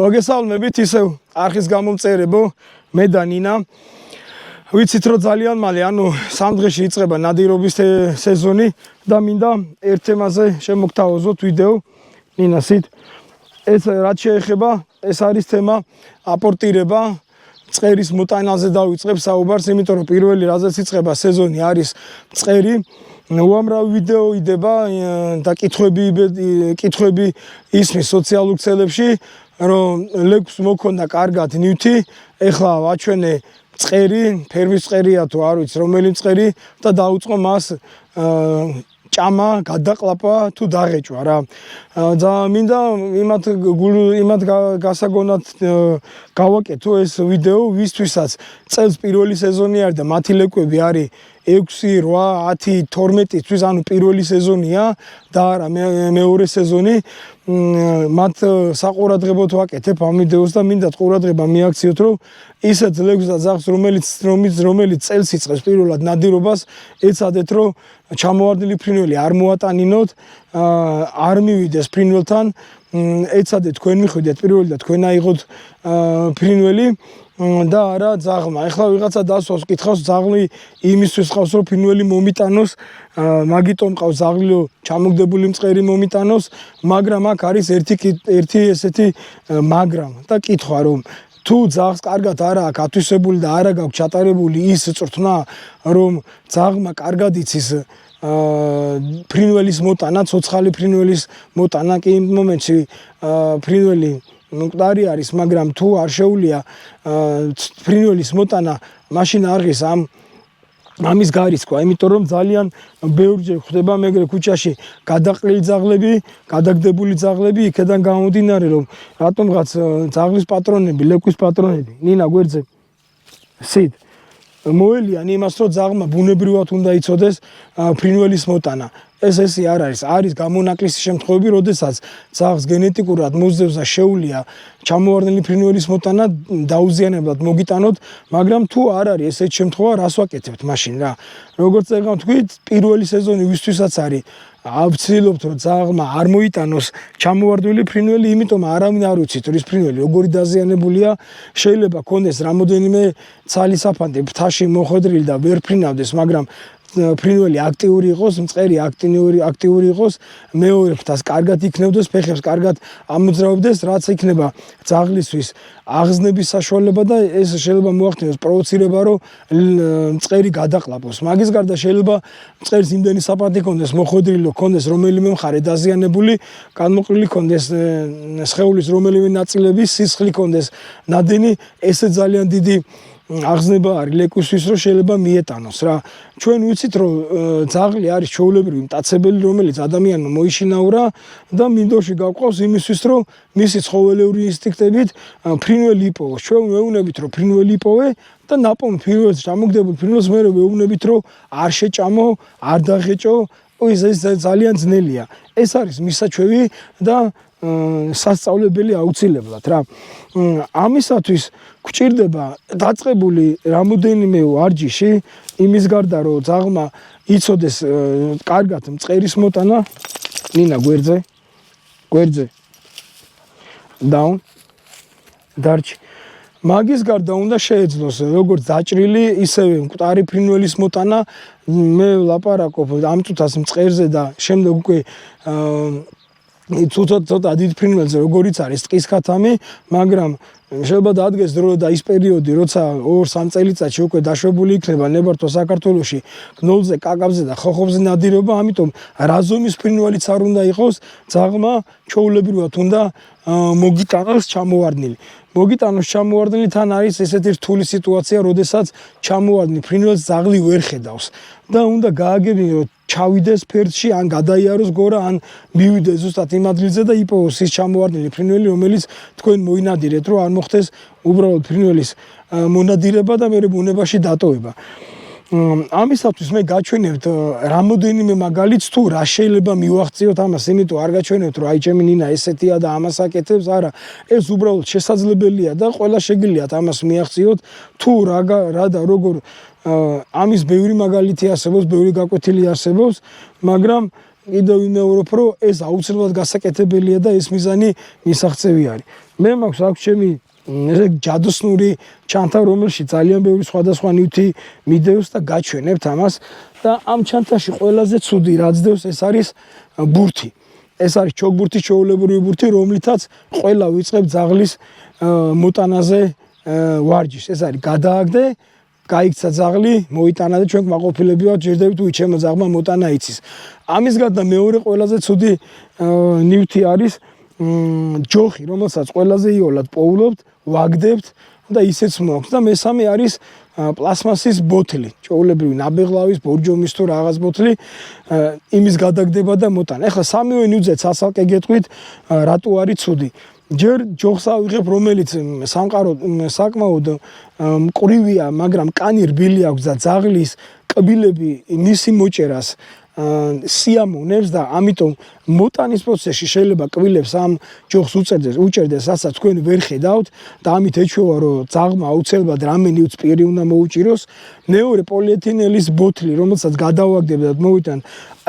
მოგესალმებით ისევ არხის გამომწერებო მე და ნინა ვიცით რომ ძალიან მალე ანუ 3 დღეში იწყება ნადირობის სეზონი და მინდა ერთ თემაზე შემოგთავაზოთ ვიდეო ნინასით ეს რაც შეეხება ეს არის თემა აპორტირება წყერის მოტანაზე დავიწყებ საუბარს იმიტომ რომ პირველი რაზეც იწყება სეზონი არის წყერი უამრავი ვიდეო იდება და კითხვები ისმის სოციალურ ქსელებში რომ ლეკვს მოქონდა კარგად ნივთი ეხლა ვაჩვენე წყერი ფერმის წყერია თუ არ ვიცი რომელი წყერი და დაუწყო მას ჭამა გადაყლაპა თუ დაღეჭვა რა და მინდა იმათ გასაგონად გავაკეთო ეს ვიდეო ვისთვისაც წელს პირველი სეზონი არის და მათი ლეკვები არის 6, 8, 10, 12 თვის ანუ პირველი სეზონია და არა მეორე სეზონი მათ საყურადღებოდ ვაკეთებ ამ ვიდეოს და მინდა ყურადღება მიაქციოთ რომ ისეთ ლეკვს და ძაღლს რომელიც წელს იწყებს პირველად ნადირობას ეცადეთ რომ ჩამოვარდნილი ფრინველი არ მოატანინოთ არ მივიდეს ფრინველთან ეცადეთ თქვენ მიხვიდეთ პირველი და თქვენ აიღოთ ფრინველი და არა ძაღლმა. ეხლა ვიღაცა დასვავს კითხავს ძაღლი იმისთვის ყავს რომ ფრინველი მომიტანოს, მაგიტომ ყავს ძაღლი ჩამოგდებული მწყერი მომიტანოს, მაგრამ აქ არის ერთი ესეთი მაგრამ და კითხვა რომ თუ ძაღლს კარგად არა აქვს ათვისებული და არა გაქვს ჩატარებული ის წვრთნა რომ ძაღლმა კარგად იცის ფრინველის მოტანა, ცოცხალი ფრინველის მოტანა კი იმ მომენტში ფრინველი მკვდარი არის, მაგრამ თუ არ შეუულია ფრინველის მოტანა, მაშინ არღის ამის გარისკვა, იმიტომ რომ ძალიან ბევრჯერ ხდება მეგრე ქუჩაში გადაყრილი ძაღლები, გადაგდებული ძაღლები, იქედან გამომდინარე რომ რატომღაც ძაღლის პატრონები, ლეკვის პატრონები, ნინა გვერდზე სიდ მოელიან იმას რომ ძაღლმა ბუნებრივად უნდა იცოდეს ფრინველის მოტანა. ესე არ არის გამონაკლისი შემთხვევები, როდესაც ძაღლს გენეტიკურად მოსდევს და შეუულია ჩამოვარდნილი ფრინველის მოტანა დაუზიანებლად მოგიტანოთ, მაგრამ თუ არ არის ესეთი შემთხვევა, რას ვაკეთებთ მაშინ რა? როგორც ეხლა თქვით, პირველი სეზონი ვისთვისაც არის ავცილობთ რომ ძაღლმა არ მოიტანოს ჩამოვარდნილი ფრინველი, იმიტომ არავინ არ ვიცით რის ფრინველი როგორი დაზიანებულია, შეიძლება ქონდეს რამოდენიმე ცალი საფანტი ფრთაში მოხვედრილი და ვერ ფრინავდეს, მაგრამ ფრინველი აქტიური იყოს, მწყერი აქტიური იყოს, მეორე ფრთას კარგად იქნევდეს, ფეხებს კარგად ამოძრავებდეს, რაც იქნება ძაღლისთვის აღზნების საშუალება და ეს შეიძლება მოახდინოს პროვოცირება, რომ მწყერი გადაყლაპოს. მაგის გარდა შეიძლება მწყერის იმდენი საფანტი ქონდეს, მოხვედრილი ქონდეს რომელიმე მხარე დაზიანებული, განმოყრილი ქონდეს სხეულის რომელიმე ნაწილების სისხლი ქონდეს ნადენი, ესე ძალიან დიდი აღზნება არის ლეკვისთვის რომ შეიძლება მიეტანოს რა. ჩვენ ვიცით რომ ძაღლი არის ჩვეულებრივი მტაცებელი რომელიც ადამიანმა მოიშინაურა და მინდორში გავყავს იმისთვის რომ მისი ცხოველიური ინსტინქტებით ფრინველი იპოვოს. ჩვენ ვეუბნებით რომ ფრინველი იპოვე და ნაპოვნ ფრინველს ჩამოგდებულ ფრინველს მე ვეუბნებით რომ არ შეჭამო, არ დაღეჭო, ეს ძალიან ძნელია. ეს არის მისაჩვევი და სასწავლებელი აუცილებლად რა. ამისათვის გვჭირდება დაწყებული რამოდენიმე ვარჯიში იმის გარდა რომ ძაღლმა იცოდეს კარგად მწყერის მოტანა ნინა გვერდზე დაუნ დარჩი მაგის გარდა უნდა შეეძლოს როგორც დაჭრილი ისევე მკვდარი ფრინველის მოტანა მე ვლაპარაკობ ამ წუთას მწყერზე და შემდეგ უკვე ცოტა დიდ ფრინველზე როგორიც არის ტყის ქათამი, მაგრამ შეიძლება დადგეს დრო და ის პერიოდი, როცა 2-3 წელიწადში უკვე დაშვებული იქნება ნებართვა საქართველოში გნოლზე, კაკაბზე და ხოხობზე ნადირობა, ამიტომ რა ზომის ფრინველიც არ უნდა იყოს, ძაღლმა ჩვეულებრივად უნდა მოგიტანოს ჩამოვარდნილი. მოგიტანოს ჩამოვარდნილი თან არის ესეთი რთული სიტუაცია, როდესაც ჩამოვარდნილ ფრინველს ძაღლი ვერ ხედავს და უნდა გააგებინოს ჩავიდეს ფერდში, ან გადაიაროს გორა, ან მივიდეს ზუსტად იმ ადგილზე და იპოვოს ის ჩამოვარდნილი ფრინველი, რომელიც თქვენ მოინადირეთ, რომ არ მოხდეს უბრალოდ ფრინველის მონადირება და მეორე ბუნებაში დატოვება. ამისათვის მე გაჩვენებთ რამოდენიმე მაგალითს თუ რა შეიძლება მივახციოთ ამას, იმიტომ არ გაჩვენებთ რომ აი ჩემი ნინა ესეთია და ამას აკეთებს, არა, ეს უბრალოდ შესაძლებელია და ყველა შეგიძლიათ ამას მიახციოთ, თუ რა და როგორ ამის ბევრი მაგალითი არსებობს, ბევრი გაკვეთილი არსებობს, მაგრამ კიდევ ვიმეორებ, რომ ეს აუცილებლად გასაკეთებელია და ეს მიზანი მისაღწევი არის. მე მაქვს აქვს ჩემი ჯადოსნური ჩანთა, რომელშიც ძალიან ბევრი სხვადასხვა ნივთი მიდევს და გაჩვენებთ ამას და ამ ჩანთაში ყველაზე ცუდი რაც დევს ეს არის ბურთი. ეს არის ჩოგბურთი, ჩვეულებრივი ბურთი, რომლითაც ყველა ვიწყებ ძაღლის მოტანაზე ვარჯიშს. ეს არის გადააგდე, გაიქცა ძაღლი, მოიტანა და ჩვენ კმაყოფილები ვართ, ჯერდებით თუ ჩემო ძაღლმა მოტანა იცის. ამის გარდა მეორე ყველაზე ცუდი ნივთი არის ჯოხი, რომელსაც ყველაზე იოლად პოულობთ, ვაგდებთ და ისეც მოაქვს და მესამე არის პლასმასის ბოთლი, ჩვეულებრივი ნაბეღლავის, ბორჯომის თუ რაღაც ბოთლი, იმის გადაგდება და მოტანა. ეხლა სამივე ნივთზე ცალ-ცალკე გეტყვით, რატო არის ცუდი. ჯერ ჯოხს ავიღებ, რომელიც საკმაოდ მყრივია, მაგრამ კანი რბილი აქვს და ძაღლის კბილები მისი მოჭერას სიამოვნებს და ამიტომ მოტანის პროცესში შეიძლება კბილებს ამ ჯოხს უჭერდეს, რასაც თქვენ ვერ ხედავთ და ამით ეჩვევა, რომ ძაღლმა აუცილებლად რამე ნივთს პირი უნდა მოუჭიროს. მეორე პოლიეთილენის ბოთლი, რომელსაც გადავაგდებ და მოვიტან,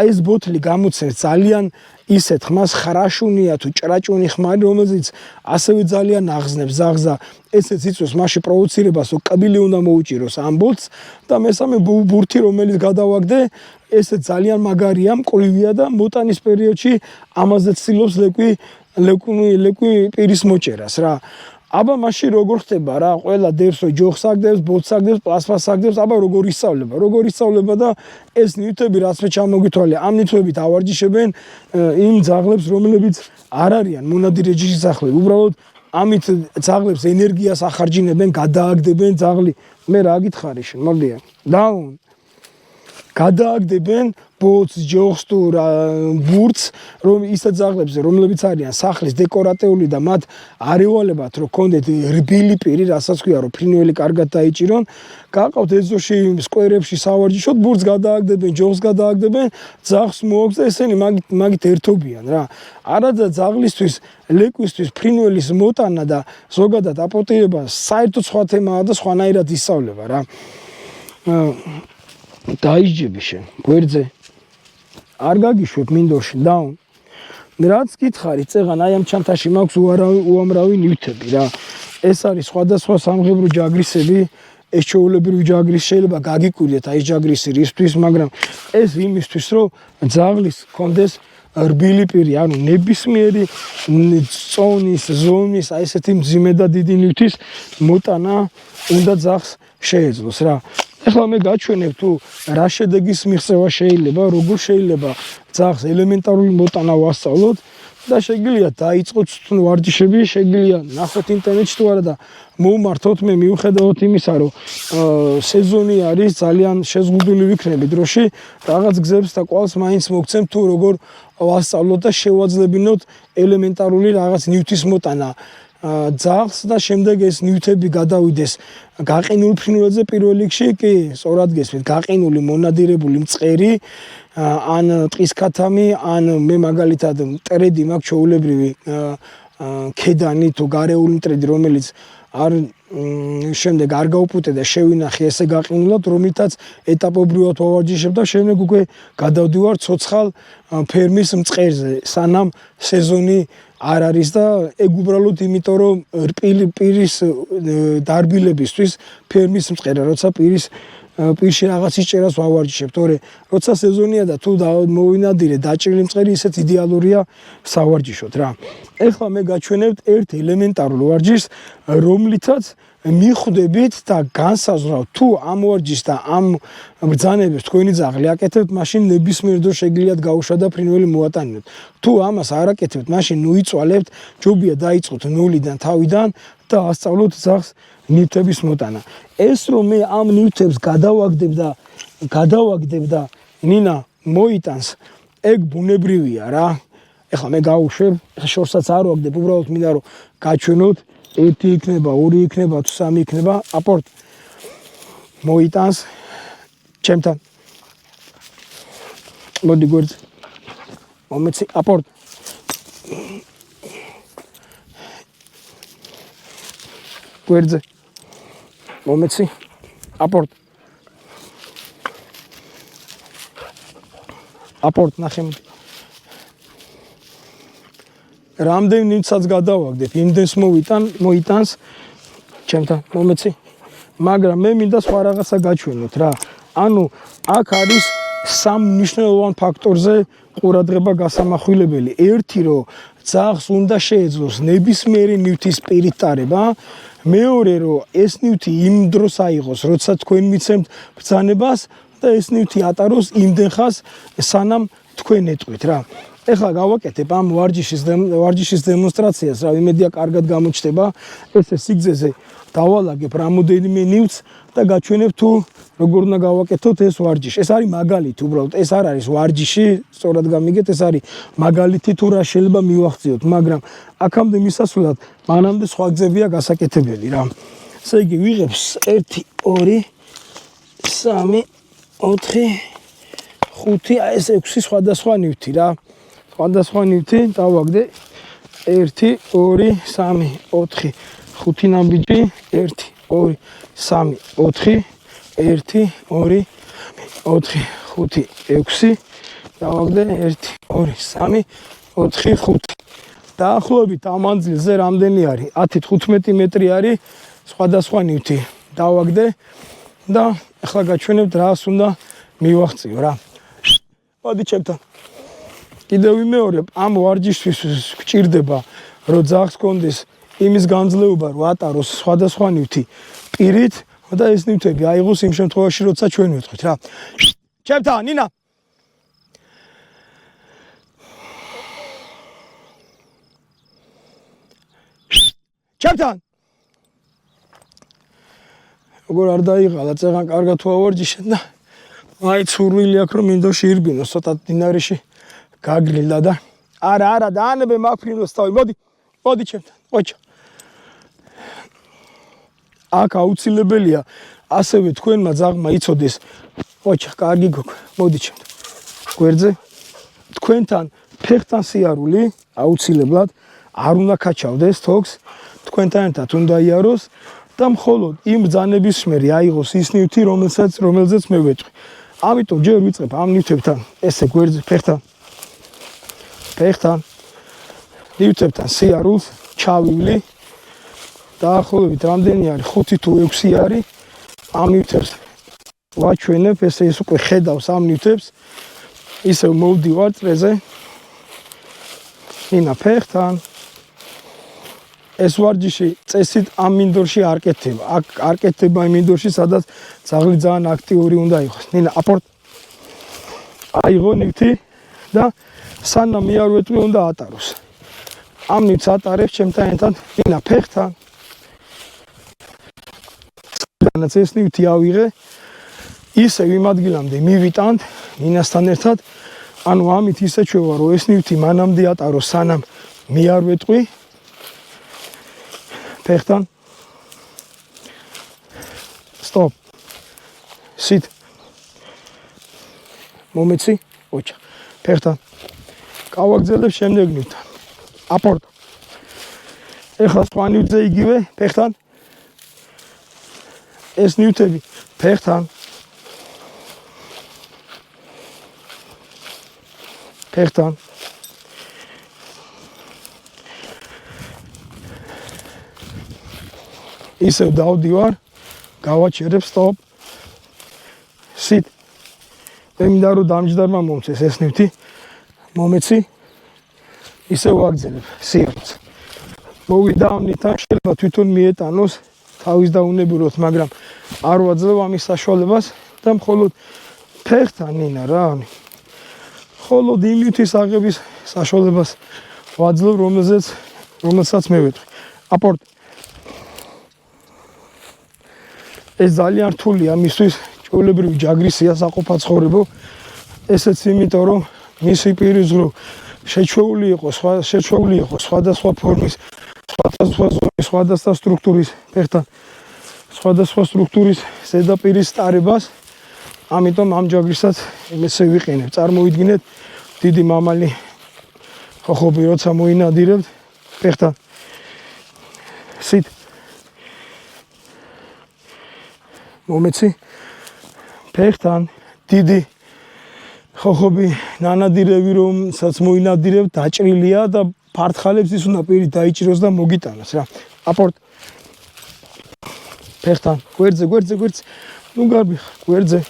ეს ბოთლი გამოცემს ძალიან ისეთ ხმას, ხრაშუნია თუ ჭრაჭუნი ხმარი, რომელზეც ასევე ძალიან აღზნებს ძაღლს და ესეც იწვევს მასში პროვოცირებას, რომ კბილი უნდა მოუჭიროს ამ ბოთლს და მესამე ბურთი, რომელიც გადავაგდე, ესეც ძალიან მაგარია, მყრივია და მოტანის პერიოდში ამაზე ცდილობს ლეკვი პირის მოჭერას რა. აბა მაშინ როგორ ხდება რა, ყველა დევს რომ ჯოხს აგდებს, ბოთს აგდებს, პლასმასს აგდებს, აბა როგორ ისწავლება და ეს ნივთები რაც მე ჩამოგითვალე, ამ ნივთებით ავარჯიშებენ იმ ძაღლებს, რომლებიც არ არიან მონადირე ჯიშის ძაღლები. უბრალოდ ამით ძაღლებს ენერგიას ახარჯინებენ, გადააგდებენ ძაღლი. მე რა გითხარი შენ, მოდია. დაუნ გადააგდებენ ბოთს, ჯოხს თუ ბურთს, რომ ისეთ ძაღლებზე, რომლებიც არიან სახლის დეკორატიული და მათ არ ევალებათ, რომ კონდეთ რბილი პირი, რასაც ქვია, რომ ფრინველი კარგად დაიჭირონ, გაყავთ ეზოში, სკვერებში სავარჯიშოდ, ბურთს გადააგდებენ, ჯოხს გადააგდებენ, ძაღლს მოაქვს და ესენი მაგით ერთობიან რა. არადა ძაღლისთვის, ლეკვისთვის ფრინველის მოტანა და ზოგადად აპორტირება საერთოდ სხვა თემაა და სხვანაირად ისწავლება რა. დაიჯები შენ გვერდზე არ გაგიშვებ მინდორში დაუნ რაც გითხარი წეღან აი ამ ჩანთაში მაქვს უამრავი ნივთები რა ეს არის სხვადასხვა სამღებრო ჯაგრისები ეს ჩვეულებრივი ჯაგრისი შეიძლება გაგიკვირდეთ აი ეს ჯაგრისი რისთვის მაგრამ ეს იმისთვის რომ ძაღლის კონდეს რბილი პირი ანუ ნებისმიერი წონის ზონის აი ესეთი მძიმე და დიდი ნივთის მოტანა უნდა ძაღლს შეეძლოს რა ეხლა მე გაჩვენებ თუ რა შედეგის მიღწევა შეიძლება, როგორ შეიძლება ძაღლს ელემენტარული მოტანა ვასწავლოთ და შეგვიძლია დაიწყოთ ვარჯიშები, შეგვიძლია ნახოთ ინტერნეტში თუ არა და მოვმართოთ მე მიუხედავად იმისა, რომ სეზონი არის ძალიან შეზღუდული ვიქნები დროში, რაღაც გზებს და კვალს მაინც მოგცემ თუ როგორ ვასწავლოთ და შევაძლებინოთ ელემენტარული რაღაც ნივთის მოტანა. ძაღლს და შემდეგ ეს ნივთები გადავიდეს გაყინულ ფრინველზე პირველ რიგში კი სწორად გესმით გაყინული მონადირებული მწყერი ან ტყისქათამი ან მე მაგალითად მტრედი მაქვს ჩვეულებრივი ქედანი თუ გარეული მტრედი რომელიც არ შემდეგ არ გაუპუტე და შევინახე ესე გაყინულად რომლითაც ეტაპობრივად ვავარჯიშებ და შემდეგ უკვე გადავდივარ ცოცხალ ფერმის მწყერზე სანამ სეზონი არ არის და ეგ უბრალოდ იმიტომ რომ პირის დარბილებისთვის ფერმის მწყერა როცა პირში რაღაც ისჭერას ვავარჯიშებ თორე როცა სეზონია და თუ მოვინადირე დაჭრილი მწყერი ისეთ იდეალურია სავარჯიშოთ რა ეხლა მე გაჩვენებთ ერთ ელემენტარულ ვარჯიშს რომლითაც მიხვდებით და განსაზღვრავთ თუ ამ ვარჯიშს და ამ ბრძანებას თქვენი ძაღლი აკეთებთ მაშინ ნებისმიერ დროს შეგიძლიათ გაუშვათ და ფრინველი მოატანინოთ თუ ამას არ აკეთებთ მაშინ ნუიწვალებთ ჯობია დაიწყოთ ნულიდან თავიდან და ასწავლოთ ძაღლს ნივთების მოტანა ეს რომ მე ამ ნივთებს გადავაგდებ და ნინა მოიტანს ეგ ბუნებრივია რა ეხლა მე გავუშვებ შორსაც არ ვაგდებ უბრალოდ მინდა რომ გაჩვენოთ ერთი იქნება, ორი იქნება, თუ სამი იქნება, აპორტ მოიტანს ჩემთან. მოდი გვერდზე. მომეცი აპორტ. გვერდზე. მომეცი აპორტ. აპორტ ნახე. რამდენ ნივთსაც გადავაგდებ, იმდენს მოიტანს ჩემთან მომეცი. მაგრამ მე მინდა სხვა რაღაცა გაჩვენოთ რა. ანუ აქ არის სამ მნიშვნელოვან ფაქტორზე ყურადღება გასამახვილებელი. ერთი რომ ძაღლს უნდა შეეძლოს ნებისმიერი ნივთის პირით ტარება. მეორე რომ ეს ნივთი იმ დროს აიღოს, როცა თქვენ მიცემთ ბრძანებას და ეს ნივთი ატაროს იმდენ ხანს, სანამ თქვენ ეტყვით რა. ეხლა გავაკეთებ ამ ვარჯიშის დემონსტრაციას, რა იმედია კარგად გამოჩნდება. ესე სიგრძეზე დავალაგებ რამოდენიმე ნივთს და გაჩვენებ თუ როგორ უნდა გავაკეთოთ ეს ვარჯიში. ეს არის მაგალითი უბრალოდ, ეს არ არის ვარჯიში, სწორად გამიგეთ, ეს არის მაგალითი თუ რა შეიძლება მივახციოთ, მაგრამ აქამდე მისასვლელად მანამდე სხვა გზებია გასაკეთებელი რა. ესე იგი ვიღებს 1 2 3 4 5 აი ეს 6 სხვადასხვა ნივთი რა. სხვადასხვა ნივთი დავაგდე 1 2 3 4 5 ნაბიჯი 1 2 3 4 1 2 4 5 6 დავაგდე 1 2 3 4 5 დაახლოებით ამ მანძილზე რამდენი არის 10-15 მეტრი არის სხვადასხვა ნივთი დავაგდე და ახლა გაჩვენებთ რას უნდა მივახციო რა. მოდი ჩემთან. კიდევ ვიმეორებ, ამ ვარჯიშისთვის გვჭირდება, რომ ძაღლს კონდეს იმის განძლეობა, რომ ატაროს სხვადასხვა ნივთი პირით და ეს ნივთები აიღოს იმ შემთხვევაში, როცა ჩვენ ვეთქვით რა. ჩემთან, ნინა. ჩემთან. როგორ არ დაიღალა, წეღან კარგად თუ ავარჯიშეთ და აი ცურვილი აქვს, რომ მინდო შეირბინოს, ცოტა დინარეში გაგრილდა და არა დაანებე მაფრინოს თავი. მოდი ჩემთან. ოჩა. აქ აუცილებელია ასევე თქვენმა ძაღლმა იცოდეს. ოჩა, კარგი გოგო. მოდი ჩემთან. გვერდზე თქვენთან ფეხთან სიარული აუცილებლად არ უნდა ქაჩავდეს თოქს. თქვენთან ერთად უნდა იაროს და მხოლოდ იმ ბრძანების მერე აიღოს ის ნივთი, რომელზეც მე ვეთქვი. ამიტომ ჯერ ვიწყებ ამ ნივთებთან, ესე გვერდზე ფეხთან ნივთებთან სიარულს ჩავივლი. დაახლოებით რამდენი არის 5 თუ 6 არის ამ ნივთებს ვაჩვენებ, ესე ის უკვე ხედავს ამ ნივთებს. ისევ მოვდივარ წრეზე. ინა ფეხთან. ეს ვარჯიში წესით ამ მინდორში არ კეთდება. აქ არ კეთდება იმ მინდორში, სადაც ძაღლი ძალიან აქტიური უნდა იყოს. ნინა აპორტ. აიღო ნივთი და სანამ მე არ ვეტყვი უნდა ატაროს. ამ ნივთს ატარებს ჩემთან ერთად. ნინა ფეხთან. სანაც ეს ნივთი ავიღე, ისევ იმ ადგილამდე მივიტანთ ნინასთან ერთად. ანუ ამით ისე ჩვევა, რომ ეს ნივთი მანამდე ატაროს, სანამ მე არ ვეტყვი. ფეხთან. სტოპ. სიტ. მომეცი, ოჩა. ფეხთან. გავაგრძელებ შემდეგ ნივთთან. აპორტ. ეხლა სხვა ნივთზე იგივე, ფეხთან. ეს ნივთები ფეხთან. ფეხთან. ისევ დავდივარ, გავაჩერებ, სტოპ. სიტ. მე მინდა რომ დამჯდარმა მომწეს ეს ნივთი. მომეცი. ისევ ვაგრძელებ სიარულს. მოვიდა ამ ნივთთან, შეიძლება თვითონ მიეტანოს თავის დაუნებუროთ, მაგრამ არ ვაძლევ ამის საშუალებას და მხოლოდ ფეხთან ნინა რა. მხოლოდ იმ ნივთის აღების საშუალებას ვაძლევ, რომელსაც მე ვეთქვი. აპორტ. ეს ძალიან რთულია მისთვის, ჩვეულებრივი ჯაგრისია საყოფაცხოვრებო. ესეც იმიტომ, რომ მისი პირიზღრო შეჩვეული იყო სხვადასხვა ფორმის, სხვადასხვა ზომის, სხვადასხვა სტრუქტურის ფეხთან, სხვადასხვა სტრუქტურის ზედაპირის ტარებას. ამიტომ ამ ჯაგრისაც ესე ვიყენებ. წარმოვიდგინეთ, დიდი მამალი ხოხობი როცა მოინადირებთ ფეხთან. სიტ. მომეცი. ფეხთან დიდი ხოხობი ნანადირები, რომელსაც მოინადირებთ, დაჭრილია და ფარტხალებს ის უნდა პირით დაიჭიროს და მოგიტანოს რა. აპორტ. ფეხთან, გვერდზე, ნუ გარბი, გვერდზე.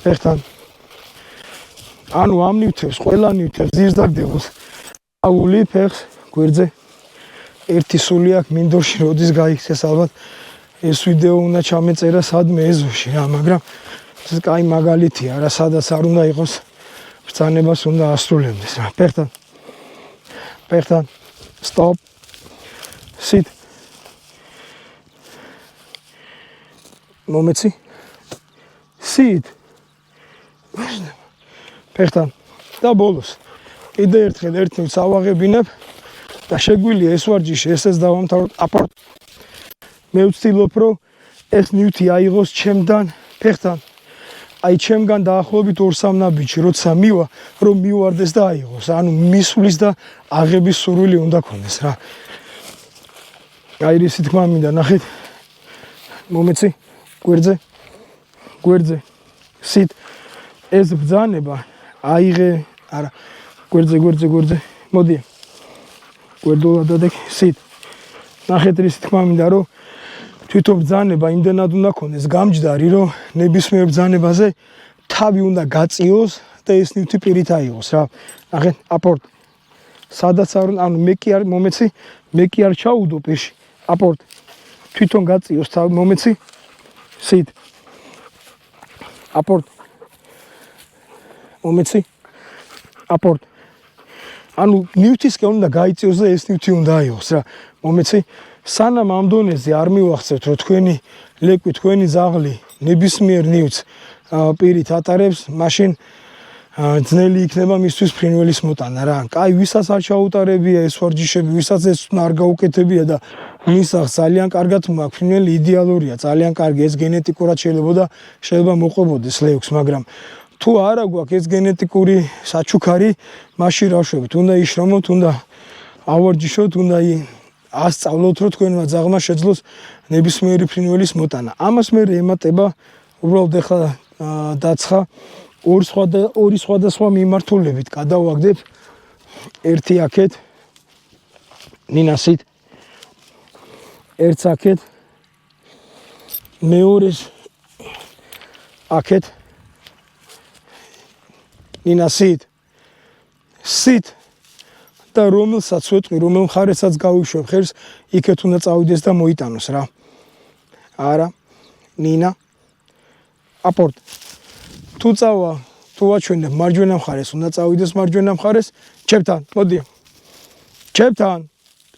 ფეხთან. ანუ ამ ნივთებს, ყველა ნივთებს ძირს დაგდებოს. აული ფეხს, გვერდზე. ერთი სული აქვს მინდორში, როდის გაიქცეს ალბათ ეს ვიდეო უნდა ჩამეწერა სადმე ეზოში რა, მაგრამ ეს კაი მაგალითია რა, სადაც არ უნდა იყოს ბრძანებას უნდა ასრულებდეს რა. ფეხთან. Stop. Sit. მომეცი. Sit. ფეხთან. და ბოლოს. კიდე ერთხელ ერთ ნივთს ავაღებინებ და შეგვიძლია ეს ვარჯიში ესეც დავამთავროთ. აპორტ. მე ვცდილობ რომ ეს ნივთი აიღოს ჩემთან ფეხთან. აი ჩემგან დაახლოებით 2-3 ნაბიჯი როცა მივა რომ მივარდეს და აიღოს. ანუ მისვლის და აღების სურვილი უნდა ქონდეს რა. აი რისი თქმა მინდა ნახეთ. მომეცი გვერდზე. Sit. ეს ბრძანება აიღე არა გვერდზე. მოდი. გვერდულად დადეკ. Sit. ნახეთ რისი თქმა მინდა რომ თვითონ ბრძანება იმდენად უნდა ქონდეს გამჯდარი რომ ნებისმიერ ბრძანებაზე თავი უნდა გაწიოს და ეს ნივთი პირით აიღოს რა. ნახეთ აპორტ. სადაც არ ანუ მე კი არ მომეცი, მე კი არ ჩაუდო პირში. აპორტ. თვითონ გაწიოს თავი მომეცი. Sit. აპორტ. მომეცი. აპორტ. ანუ ნივთისკენ უნდა გაიწიოს და ეს ნივთი უნდა აიღოს რა. მომეცი. სანამ ამ დონეზე არ მივახცევთ რომ თქვენი ლეკვი, თქვენი ძაღლი ნებისმიერ ნივთს პირით ატარებს, მაშინ ძნელი იქნება მისთვის ფრინველის მოტანა რა. კაი, ვისაც არ ჩაუტარებია ეს ვარჯიშები, ვისაც ეს არ გაუკეთებია და მისახს ძალიან კარგად მაქვს, ფრინველი იდეალურია, ძალიან კარგი, ეს გენეტიკურად შეიძლება მოყვებოდეს ლეკვს, მაგრამ თუ არა გვაქვს ეს გენეტიკური საჩუქარი, მაშინ რა ვშვებით, უნდა იშრომოთ, უნდა ავარჯიშოთ, უნდა ასწავლოთ რომ თქვენმა ძაღლმა შეძლოს ნებისმიერი ფრინველის მოტანა. ამას მე ემატება უბრალოდ ახლა დაცხა ორი სხვადასხვა მიმართულებით გადავაგდებ. ერთი აქეთ ნინასით, ერთს აქეთ, მეორეს აქეთ ნინასით, სით და რომელსაც ვეტყვი, რომელ მხარესაც გავიშვებ ხერს, იქეთ უნდა წავიდეს და მოიტანოს რა. არა, ნინა, აპორტ. თუ წავა, თუ ვაჩვენებ მარჯვენა მხარეს, უნდა წავიდეს მარჯვენა მხარეს, ჩემთან, მოდი. ჩემთან.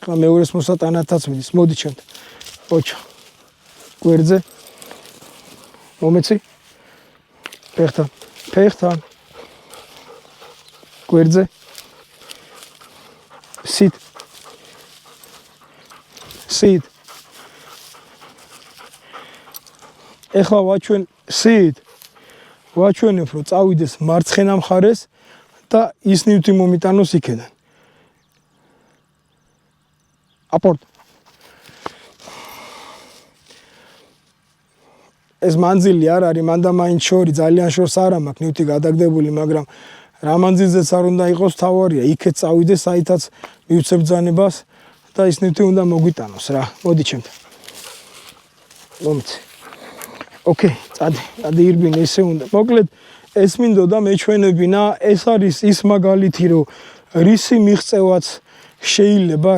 ხა მეორეს მოსატანათაც მიდის, მოდი ჩემთან. ოჩა. გვერდზე. მომეცი. ფეხთან. გვერდზე. Sit. ეხლა ვაჩვენებ რომ წავიდეს მარცხენა მხარეს და ის ნივთი მომიტანოს იქედან. აპორტ. ეს მანძილი არ არის, მანდა მაინც შორი, ძალიან შორს არ მაქვს ნივთი გადაგდებული, მაგრამ რა მანძილზეც არ უნდა იყოს თავარია, იქეთ წავიდეს, საითაც მივცებ ბრძანებას და ის ნივთი უნდა მოგვიტანოს რა. მოდი ჩემთან. მომეცი. ოკეი, წადი ირბინე, ესე უნდა. მოკლედ, ეს მინდოდა მეჩვენებინა, ეს არის ის მაგალითი, რომ რისი მიღწევაც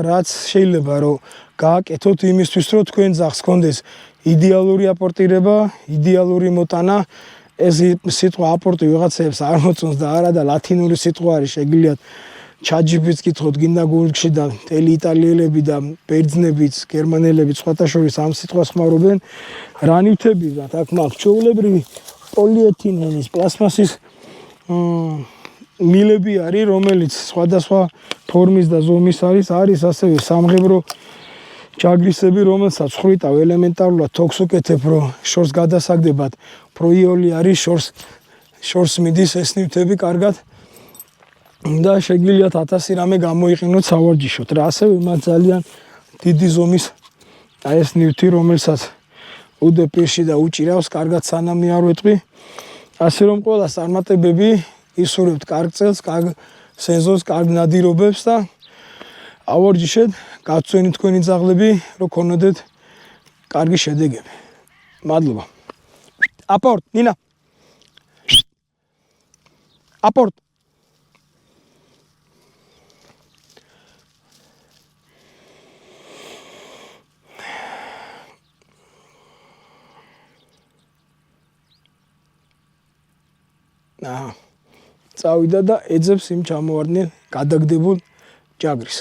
რაც შეიძლება რომ გააკეთოთ იმისთვის, რომ თქვენ ძაღლს გქონდეს იდეალური აპორტირება, იდეალური მოტანა. ეს სიტყვა აპორტი ვიღაცებს არ მოწონს და არა და ლათინური სიტყვა არის, შეგიძლიათ ჩაჯიბიც კითხოთ, გინდა გულში და მთელი იტალიელები და ბერძნებიც, გერმანელებიც სხვათა შორის ამ სიტყვას ხმარობენ. რა ნივთებიდან აქ მაქვს ჩვეულებრივი პოლიეთილენის, პლასმასის მილები არის, რომელიც სხვადასხვა ფორმის და ზომის არის ასევე სამღებრო ჯაგრისები, რომელსაც ხვიტავ ელემენტარულად თოქს უკეთებ, რომ შორს გადასაგდებად პროიოლი არის, შორს მიდის ეს ნივთები კარგად და შეგიძლიათ 1000 რამე გამოიყენოთ სავარჯიშოდ რა. ასევე მათ ძალიან დიდი ზომის ეს ნივთი, რომელსაც უდეპირში და უჭირავს, კარგად სანამ არ ვეტყვი. ასე რომ ყველა წარმატებები ისურვებთ კარგ წელს, სენსორს კარგ ნადირობებს და ავარჯიშეთ, გაწვენით თქვენი ძაღლები, რომ ქონოდეთ კარგი შედეგები. მადლობა. აპორტ, ნინა. აპორტ. წავიდა და ეძებს იმ ჩამოვარდნილ გადაგდებულ ჯაგრის.